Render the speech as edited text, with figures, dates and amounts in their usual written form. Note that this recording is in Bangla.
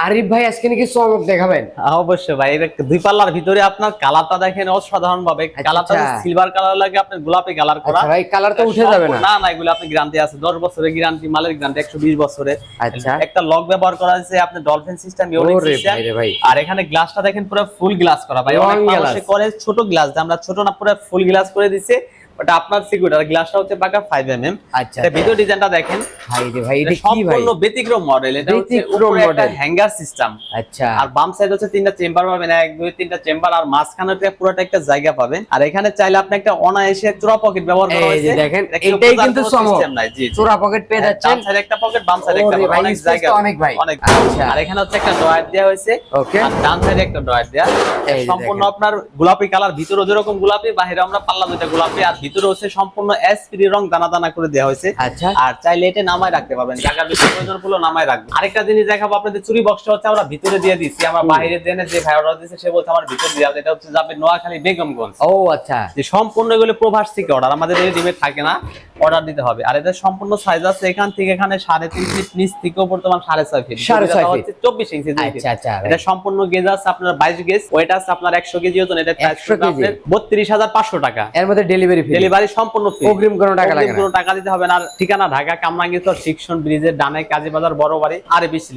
আরিফ ভাই আজকে নাকি চমক দেখাবেন? অবশ্যই ভাই, এটা দুই পাল্লার ভিতরে আপনার কালারটা দেখেন অসাধারণ ভাবে। কালারটা সিলভার কালার লাগে, আপনার গোলাপি কালার করা। আচ্ছা ভাই, কালার তো উঠে যাবে না? না না, এগুলো আপনি গ্যারান্টি আছে 10 বছরের গ্যারান্টি, মালের গ্যারান্টি 120 বছরের। আচ্ছা, একটা লক ব্যবহার করা আছে আপনার ডলফিন সিস্টেম, ইউনিক সিস্টেম। আর এখানে গ্লাসটা দেখেন পুরো ফুল গ্লাস করা ভাই। অনেক মানুষ করে ছোট গ্লাস, আমরা ছোট না পুরো ফুল গ্লাস করে দিয়েছে। ওটা আপনার সিকিউরিটি গ্লাসটা হচ্ছে পাকা 5mm। আচ্ছা, এটা ভিডিও ডিজাইনটা দেখেন ভাই রে ভাই, এটা কি ভাই? সম্পূর্ণ ব্যতিক্রম মডেল। এটা হচ্ছে উপরে একটা হ্যাঙ্গার সিস্টেম। আচ্ছা, আর বাম সাইড হচ্ছে তিনটা চেম্বার পাবেন, 1 2 3টা চেম্বার, আর মাঝখানেটা পুরোটা একটা জায়গা পাবেন। আর এখানে চাইলে আপনি একটা অনায়াসে চোরা পকেট ব্যবহার করা হয়েছে। এই দেখেন, এটাই কিন্তু সিস্টেম নাই। জি, চোরা পকেট পেয়ে যাচ্ছেন। ডান সাইডে একটা পকেট, বাম সাইডে একটা পকেট, অনেক জায়গা, অনেক ভাই, অনেক। আচ্ছা, আর এখানে হচ্ছে একটা ড্রয়ার দেয়া হয়েছে। ওকে, আর ডান সাইডে একটা ড্রয়ার দেয়া। সম্পূর্ণ আপনার গোলাপি কালার, ভিতরে যেরকম গোলাপি, বাইরে আমরা পাল্লা দুটো গোলাপি, আর ভিতরে হচ্ছে সম্পূর্ণ এসপিডি রং দানা দানা করে দেওয়া হয়েছে। আচ্ছা, আর চাইলে এটা নামায় রাখতে পারবেন, জায়গা বেশি প্রয়োজন পড়লে নামায় রাখবেন। আরেকটা জিনিস দেখাবো আপনাদের, চুরি বক্সটা হচ্ছে আমরা ভিতরে দিয়ে দিচ্ছি। আমরা বাইরে দেনে যে ভাই অর্ডার দিয়েছে সে বলছে আমার ভিতরে দিয়ে দাও। এটা হচ্ছে যাবে নোয়াখালী বেগমগঞ্জ। ও আচ্ছা, যে সম্পূর্ণ এগুলো প্রবাস থেকে অর্ডার, আমাদের রেডিমেড থাকে না, অর্ডার দিতে হবে। আর এটা সম্পূর্ণ সাইজ আছে এখান থেকে এখানে 3.5 ফিট, নিচ থেকে বর্তমান 6.5 ফিট, 6.5 ফিট 24 ইঞ্চি। আচ্ছা আচ্ছা, এটা সম্পূর্ণ গেজ আছে আপনার 22 গেজ, ওয়েট আছে আপনার 100 কেজি ওজন। এটা প্রাইস 32,500 টাকা। এর মধ্যে ডেলিভারি ফ্রি, ডেলিভারি সম্পূর্ণ ফ্রি, অগ্রিম কোনো টাকা লাগে না, কোনো টাকা দিতে হবে না। আর ঠিকানা ঢাকা কামরাঙ্গীরচর শিক্ষণ ব্রিজের ডানে, কাজীবাজার বড় বাড়ি, আর বেশি